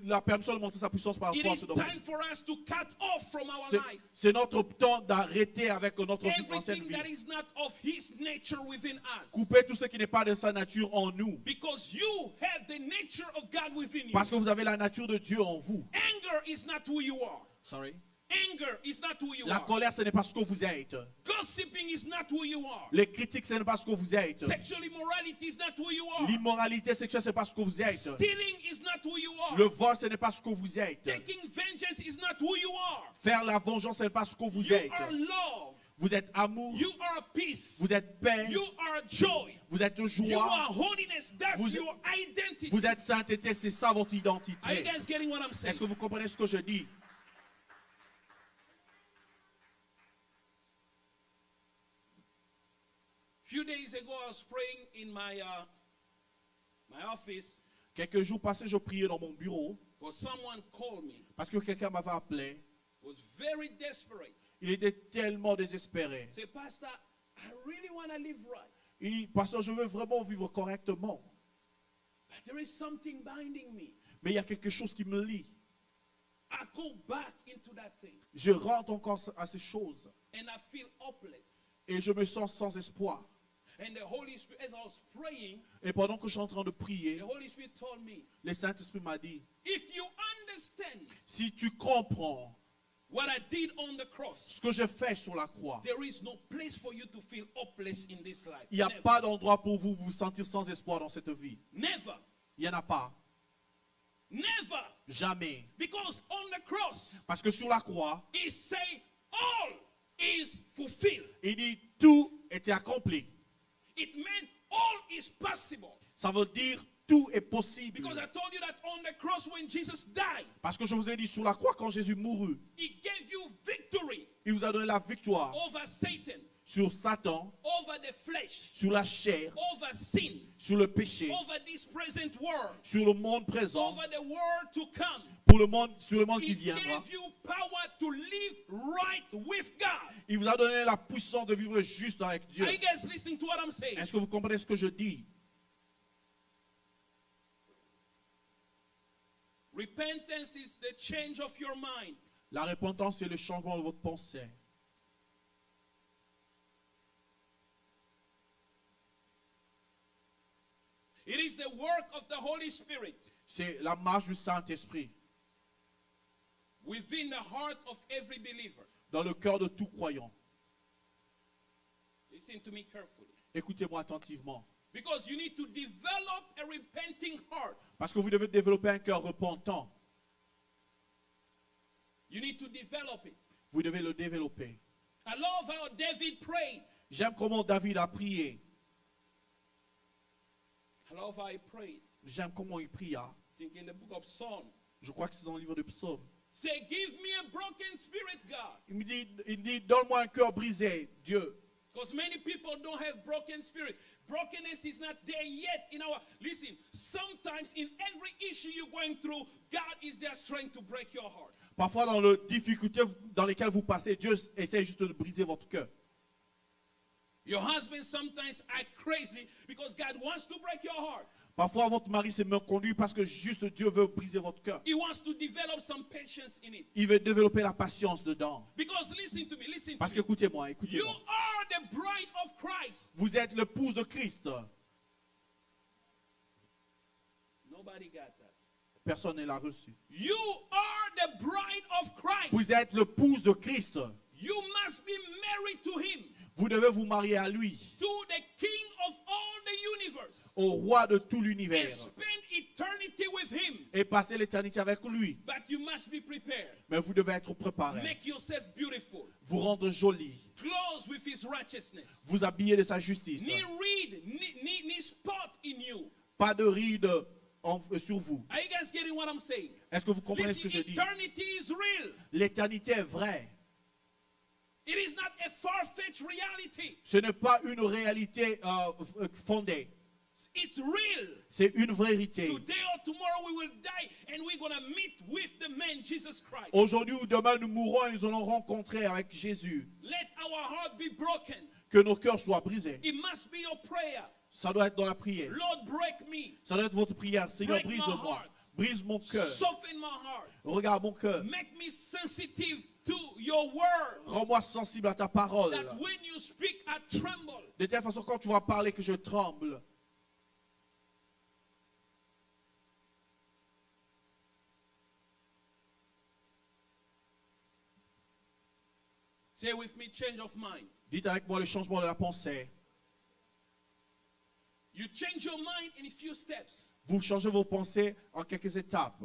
la permission de montrer sa puissance par It rapport à is ce domaine. time for us to cut off from our C'est- life C'est notre temps d'arrêter avec notre ancienne everything vie. that is not of His nature within us. Couper tout ce qui n'est pas de sa nature en nous. Because you have the nature of God within you. Parce que vous avez la nature de Dieu en vous. Anger is not who you are. Sorry. Anger is not who you La are. colère, ce n'est pas ce que vous êtes. Gossiping is not who you are. Les critiques, ce n'est pas ce que vous êtes. Sexual immorality is not who you are. L'immoralité sexuelle, ce n'est pas ce que vous êtes. Stealing is not who you are. Le vol, ce n'est pas ce que vous êtes. Taking vengeance is not who you are. Faire la vengeance, ce n'est pas ce que vous You êtes. are love. Vous êtes amour, You are peace. vous êtes paix, You are joy. vous êtes You joie, are holiness. That's Vous- your identity. vous êtes sainteté, c'est ça votre Are you identité. guys getting what I'm saying? Est-ce que vous comprenez ce que je dis? Few days ago, I was praying in my office Quelques jours passés, je priais dans mon bureau because someone called me. parce que quelqu'un m'avait appelé. Was very desperate. Il était tellement désespéré. Say, Pastor, I really want to live right, Il dit, pasteur, je veux vraiment vivre correctement. but there is something binding me. Mais il y a quelque chose qui me lie. I go back into that thing, Je rentre encore à ces choses and I feel hopeless. et je me sens sans espoir. And the Holy Spirit, as I was praying, Et pendant que je suis en train de prier, the Holy Spirit told me, le Saint-Esprit m'a dit, if you understand si tu comprends what I did on the cross, ce que je fais sur la croix, there is no place for you to feel hopeless in this life. il n'y a Never. pas d'endroit pour vous vous sentir sans espoir dans cette vie. Never. Il n'y en a pas. Never. Jamais. Because on the cross, Parce que sur la croix, it say all is fulfilled. il dit tout était accompli. It meant all is possible. Ça veut dire tout est possible. Because I told you that on the cross when Jesus died, Parce que je vous ai dit sur la croix quand Jésus mourut, he gave you victory il vous a donné la victoire over Satan, sur Satan, over the flesh, sur la chair, over sin, sur le péché, over this present world, sur le monde présent, over the world to come. pour le monde, sur le monde qui He viendra. gave you power to live right with God. Il vous a donné la puissance de vivre juste avec Dieu. Are you guys listening to what I'm saying? Est-ce que vous comprenez ce que je dis? Repentance is the change of your mind. La repentance, c'est le changement de votre pensée. It is the work of the Holy Spirit C'est la marche du Saint-Esprit within the heart of every believer. dans le cœur de tout croyant. Listen to me carefully. Écoutez-moi attentivement. Because you need to develop a repenting heart. Parce que vous devez développer un cœur repentant. You need to develop it. Vous devez le développer. I love how David prayed. J'aime comment David a prié. I love how he prayed. J'aime comment il pria. I think in the book of Psalms. Je crois que c'est dans le livre de Psaume. Say, give me a broken spirit, God. Il dit, donne-moi un cœur brisé, Dieu. Because many people don't have broken spirit. Brokenness is not there yet in our... Listen, sometimes in every issue you're going through, God is just trying to break your heart. Parfois, dans les difficultés dans lesquelles vous passez, Dieu essaie juste de briser votre cœur. Your husband sometimes act crazy because God wants to break your heart. Parfois, votre mari s'est mal conduit parce que juste Dieu veut briser votre cœur. He wants to develop some patience in it. Il veut développer la patience dedans. Because listen to me, listen Parce to me. qu'écoutez-moi, You écoutez-moi. are the bride of Christ. Vous êtes l'épouse de Christ. Nobody got that. Personne ne l'a reçu. You are the bride of Christ. Vous êtes l'épouse de Christ. You must be married to him, Vous devez vous marier à lui, to the King of all the universe, au roi de tout and l'univers, spend eternity with him. et passer l'éternité avec lui. But you must be prepared. Mais vous devez être préparé, Make yourself beautiful, vous rendre joli, clothed with his righteousness. vous habiller de sa justice. Ni reed, ni spot in you. Pas de rides sur vous. Are you guys getting what I'm saying? Est-ce que vous comprenez ce que je Listen, dis? eternity is real. L'éternité est vraie. It is not a far-fetched reality. Ce n'est pas une réalité fondée. It's real. C'est une vérité. Today or tomorrow we will die and we're going to meet with the man Jesus Christ. Aujourd'hui ou demain, nous mourrons et nous allons rencontrer avec Jésus. Let our heart be broken. Que nos cœurs soient brisés. It must be your prayer. Ça doit être dans la prière. Lord, break me. Ça doit être votre prière. Seigneur, Break my brise-moi. heart. Brise mon cœur. Soften my heart. Regarde mon cœur. Make me sensitive to your word. Rends-moi sensible à ta parole. That when you speak, I tremble. De telle façon, quand tu vas parler, que je tremble. Say with me, change of mind. Dites avec moi le changement de la pensée. You change your mind in a few steps. Vous changez vos pensées en quelques étapes.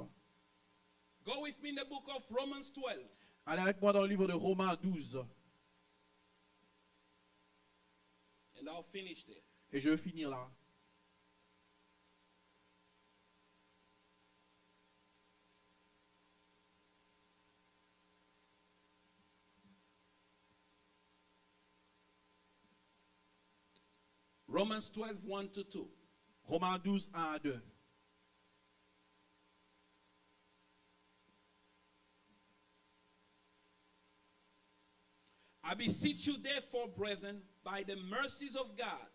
Go with me in the book of Romans 12. Allez avec moi dans le livre de Romains 12. And I'll finish there. Et je vais finir là. Romans 12, 1 to 2. Romains 12, 1 à 2. I beseech you, therefore, brethren, by the mercies of God,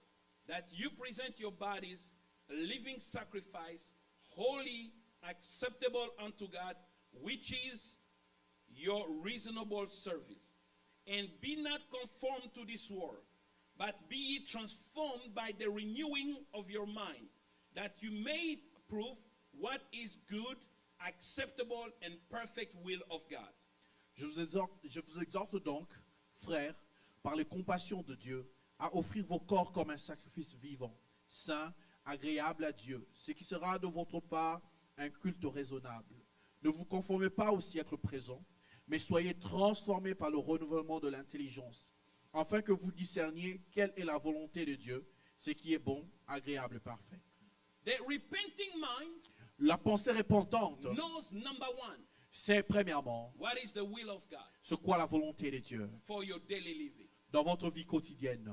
that you present your bodies a living sacrifice, holy, acceptable unto God, which is your reasonable service. And be not conformed to this world, but be ye transformed by the renewing of your mind, that you may prove what is good, acceptable, and perfect will of God. Je vous exhorte donc, frères, par les compassions de Dieu, à offrir vos corps comme un sacrifice vivant, saint, agréable à Dieu, ce qui sera de votre part un culte raisonnable. Ne vous conformez pas au siècle présent, mais soyez transformés par le renouvellement de l'intelligence, afin que vous discerniez quelle est la volonté de Dieu, ce qui est bon, agréable et parfait. The repenting mind La pensée repentante, knows, number one, c'est premièrement what is the will of God ce qu'est la volonté de Dieu for your daily living. dans votre vie quotidienne.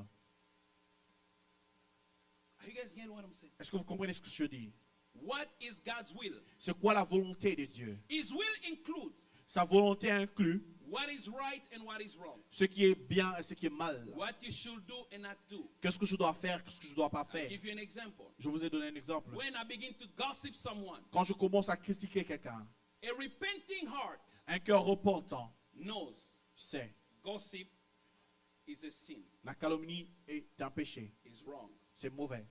Are you guys getting what I'm saying? Est-ce que vous comprenez ce que je dis? What is God's will? C'est quoi la volonté de Dieu? His will includes Sa volonté inclut what is right and what is wrong, ce qui est bien et ce qui est mal. what you should do and not do. Qu'est-ce que je dois faire, qu'est-ce que je ne dois pas I'll faire? give you an example. Je vous ai donné un exemple. When I begin to gossip someone, Quand je commence à critiquer quelqu'un, a repenting heart un cœur repentant knows sait gossip is a sin, la calomnie est un péché. is wrong. C'est mauvais.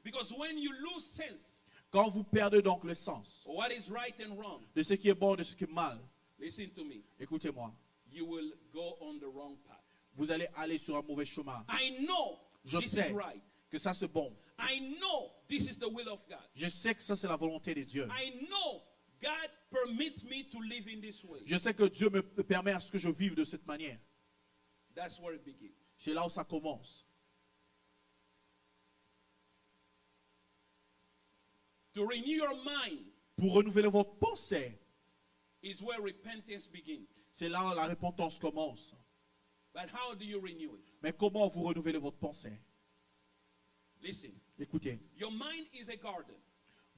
Because when you lose sense Quand vous perdez donc le sens of what is right and wrong, de ce qui est bon et de ce qui est mal, listen to me, écoutez-moi, you will go on the wrong path. vous allez aller sur un mauvais chemin. I know Je this sais is right. que ça c'est bon. I know this is the will of God. Je sais que ça c'est la volonté de Dieu. I know God permits me to live in this way. Je sais que Dieu me permet à ce que je vive de cette manière. That's where it begins. C'est là où ça commence. To renew your mind Pour renouveler votre pensée, is where repentance begins. c'est là où la repentance commence. But how do you renew it? Mais comment vous renouvelez votre pensée? Listen, Écoutez, your mind is a garden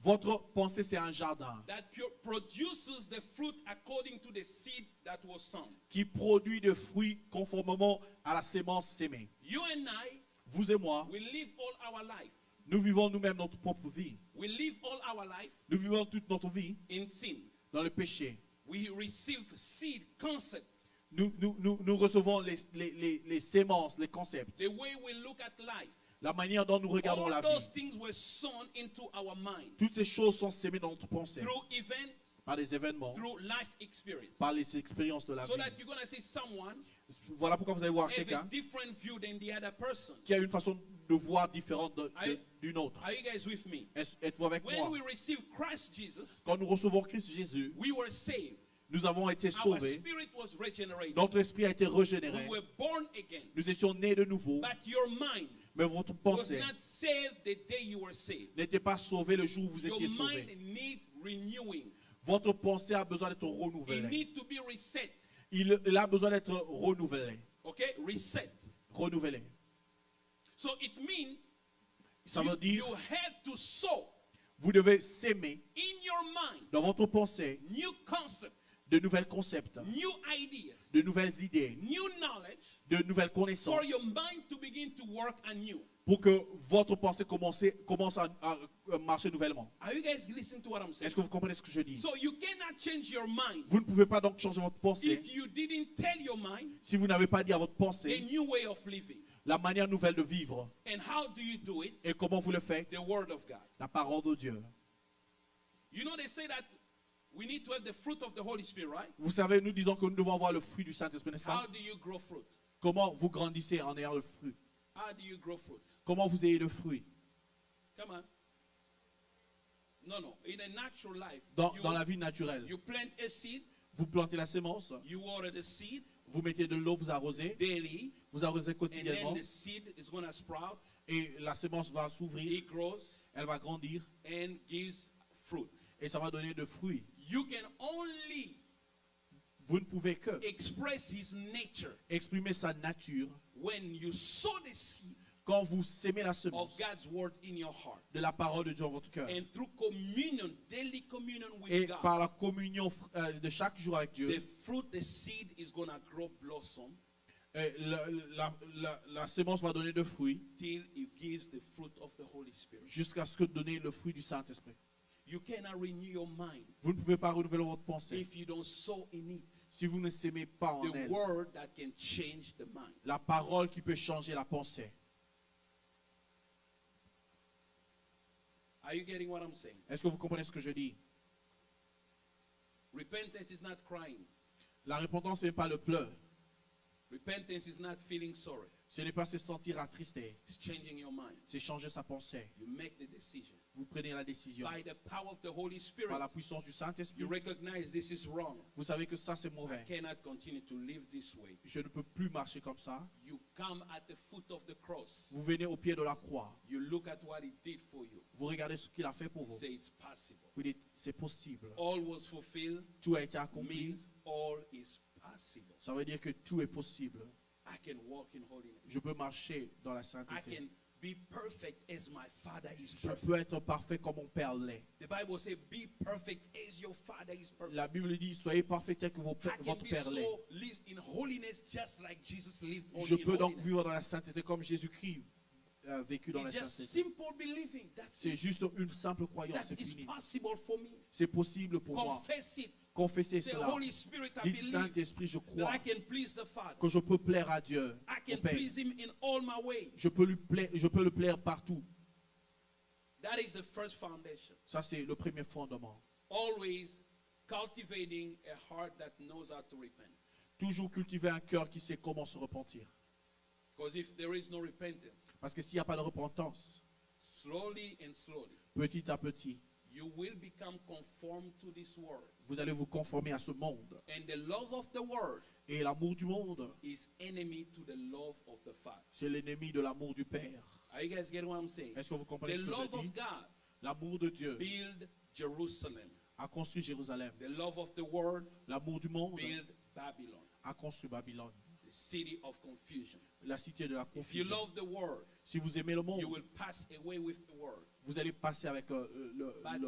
votre pensée c'est un jardin that produces the fruit according to the seed that was sown. qui produit des fruits conformément à la sémence sémée. You and I Vous et moi, will live all our life. nous vivons nous-mêmes notre propre vie. We live all our life Nous vivons toute notre vie in sin. dans le péché. We receive seed concept. Nous recevons les sémences, les concepts, The way we look at life. la manière dont nous regardons All la those vie. things were sown into our mind Toutes ces choses sont sémées dans notre pensée through events, par les événements, through life experience. par les expériences de la So vie. that you're going to see someone Voilà pourquoi vous allez voir have a quelqu'un different view than the other person. qui a une façon de voir différente Are- d'une autre. Are you guys with me? Êtes-vous avec When moi? we receive Christ Jesus, Quand nous recevons Christ Jésus, we were saved. nous avons été Our sauvés. spirit was regenerated. Notre esprit a été We régénéré. were born again. Nous étions nés de nouveau. But your mind Mais votre was pensée not saved the day you were saved. n'était pas sauvée le jour où vous Your étiez mind sauvés. needs renewing. Votre pensée a besoin d'être It renouvelée. needs to be reset. Il a besoin d'être renouvelé. Okay? Reset. Renouvelé. So it means Ça veut dire, you have to sow vous devez s'aimer in your mind dans votre pensée new concepts, de nouveaux concepts, new ideas, de nouvelles idées, new knowledge de nouvelles connaissances, for your mind to begin to work anew. pour que votre pensée commence à marcher nouvellement. Are you guys listening to what I'm saying? Est-ce que vous comprenez ce que je dis? So you cannot change your mind Vous ne pouvez pas donc changer votre pensée if you didn't tell your mind si vous n'avez pas dit à votre a pensée new way of living. la manière nouvelle de vivre. And how do you do it? Et comment vous le faites? The Word of God. La parole de Dieu. You know, they say that we need to have the fruit of the Holy Spirit, right? Vous savez, nous disons que nous devons avoir le fruit du Saint-Esprit, n'est-ce pas? How do you grow fruit? Comment vous grandissez en ayant le fruit? How do you grow fruit? Comment vous ayez le fruit? Come on. No. In a natural life, Dans la vie naturelle, you plant a seed, vous plantez la sémence, you water the seed vous mettez de l'eau, vous arrosez, daily, vous arrosez and quotidiennement, then the seed is going to sprout, et la sémence va s'ouvrir, it grows, elle va grandir, and gives fruit. et ça va donner de fruits. You can only Vous ne pouvez que express his nature exprimer sa nature when you sow the seed quand vous sémez la of semence God's word in your heart. de la parole de Dieu en votre cœur. And through communion, daily communion with Et God, par la communion de chaque jour avec Dieu, the fruit, the seed is going to grow blossom la sémence va donner de fruits till it gives the fruit of the Holy Spirit. jusqu'à ce que donner le fruit du Saint-Esprit. You cannot renew your mind Vous ne pouvez pas renouveler votre pensée if you don't sow in it si vous ne s'aimez pas en the elle. word that can change the mind. La parole qui peut changer la pensée. Are you getting what I'm saying? Est-ce que vous comprenez ce que je dis? Repentance is not crying. La repentance, ce n'est pas le pleur. Repentance is not feeling sorry. Ce n'est pas se sentir attristé. It's changing your mind. C'est changer sa pensée. You make the decision. Vous prenez la décision. By the power of the Holy Spirit, Par la puissance du Saint-Esprit, you recognize this is wrong. vous savez que ça c'est I mauvais. cannot continue to live this way. Je ne peux plus marcher comme ça. You come at the foot of the cross. Vous venez au pied de la croix. You look at what he did for you. Vous regardez ce qu'il a fait pour You vous. say it's possible. Vous dites, c'est possible. All was fulfilled Tout a été accompli. means all is possible. Ça veut dire que tout est possible. I can walk in holiness. Je peux marcher dans la I sainteté. can be perfect as my Father is Je perfect. peux être parfait comme mon Père l'est. The Bible says, be perfect as your Father is perfect. La Bible dit, soyez parfaits tel que I can votre be Père l'est. so live in holiness just like Jesus lived Je in peux donc holiness. vivre dans la sainteté comme Jésus-Christ a vécu dans la It's just sainteté. simple believing. That's C'est it. juste une simple croyance, That c'est is fini. possible for me. C'est possible pour moi. Confess it. Confessez Say, cela. Holy Spirit, I Dites, believe Saint-Esprit, je that crois I can please the Father. que je peux plaire à Dieu, I au can Père. please Him in all my ways. Je peux le plaire partout. That is the first foundation. Ça, c'est le premier fondement. Always cultivating a heart that knows how to repent. Toujours cultiver un cœur qui sait comment se repentir. Because if there is no repentance, Parce que s'il n'y a pas de repentance, slowly and slowly, petit à petit, you will become conformed to this world. vous allez vous conformer à ce monde. And the love of the world Et l'amour du monde, is enemy to the love of the Father. c'est l'ennemi de l'amour du Père. Are you guys getting what I'm saying? Est-ce que vous comprenez The ce que love je of dis? God L'amour de Dieu build Jerusalem. a construit Jérusalem. The love of the world L'amour du monde build Babylon, a construit Babylone. the city of confusion. La cité de la If you confusion. love the world, Si vous aimez le you monde, will pass away with the world. vous allez passer avec But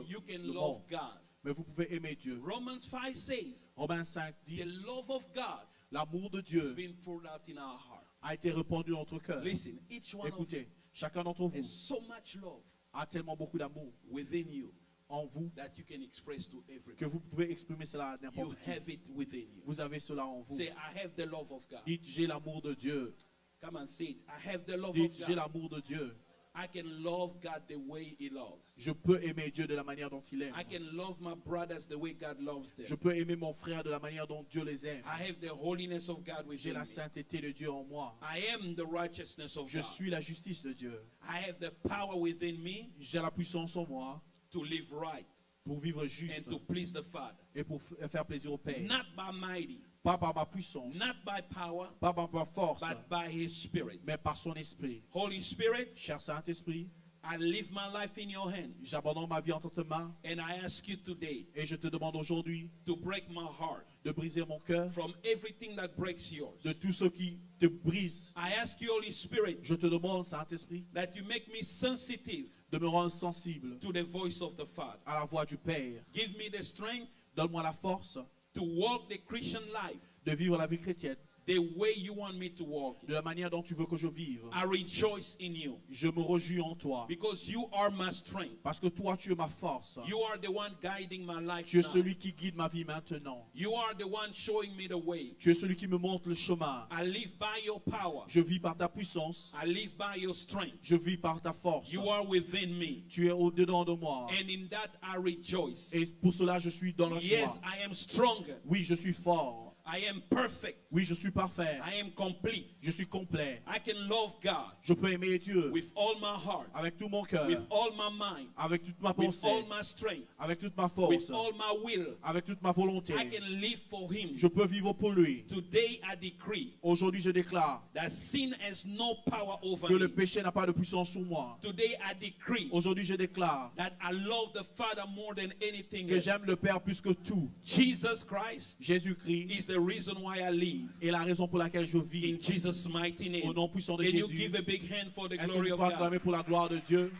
you can le love monde. God. Mais vous pouvez aimer Dieu. Romans 5 says, Romains 5 dit, the love of God l'amour de has Dieu been poured out in our heart. a été répandu dans notre cœur. Listen, each one of you Écoutez, chacun d'entre vous has so much love a tellement beaucoup d'amour within you en vous that you can express to que everyone. vous pouvez exprimer cela à You n'importe qui. have it within you. Vous avez cela en vous. Say, I have the love of God. Dites, j'ai l'amour de Dieu. Come and say it. I have the love Dites, of j'ai God. l'amour de Dieu. I can love God the way He loves. Je peux aimer Dieu de la manière dont il aime. I can love my brothers the way God loves them. Je peux aimer mon frère de la manière dont Dieu les aime. I have the holiness of God J'ai within la me. sainteté de Dieu en moi. I am the righteousness of Je God. suis la justice de Dieu. I have the power within me J'ai la puissance en moi to live right pour vivre juste and to please the Father. et pour faire plaisir au Père. Not by mighty, Pas par ma puissance, not by power, pas par ma force, but by His Spirit. mais par son esprit. Holy Spirit, Cher Saint-Esprit, I leave my life in your hand. j'abandonne ma vie entre tes mains And I ask you today et je te demande aujourd'hui to break my heart de briser mon cœur from everything that breaks yours. de tout ce qui te brise. I ask you, Holy Spirit, Je te demande, Saint-Esprit, that you make me sensitive de me rendre sensible to the voice of the Father. à la voix du Père. Give me the strength Donne-moi la force to walk the Christian life de vivre la vie chrétienne the the way you want me to walk. de la manière dont tu veux que je vive. I rejoice in you Je me réjouis en toi. because you are my strength. Parce que toi, tu es ma force. You are the one guiding my life Tu es now. celui qui guide ma vie maintenant. You are the one showing me the way. Tu es celui qui me montre le chemin. I live by your power. Je vis par ta puissance. I live by your strength. Je vis par ta force. You are within me. Tu es au-dedans de moi. And in that I rejoice. Et pour cela, je suis dans la joie. Yes, I am stronger. Oui, je suis fort. I am perfect. Oui, je suis parfait. I am complete. Je suis complet. I can love God Je peux aimer Dieu with all my heart, avec tout mon cœur, with all my mind, avec toute ma with pensée, all my strength, avec toute ma force, with all my will. avec toute ma volonté. I can live for Him. Je peux vivre pour lui. Today I decree Aujourd'hui, je déclare that sin has no power over que le me. péché n'a pas de puissance sur moi. Today I decree Aujourd'hui, je déclare that I love the Father more than anything que else. j'aime le Père plus que tout. Jesus Christ Jésus-Christ is the reason why I live. est la raison pour laquelle je vis. In Jesus' mighty Au name. nom puissant de Can you Jésus. give a big hand for the Est-ce que glory tu of peux God? acclamer pour la gloire de Dieu?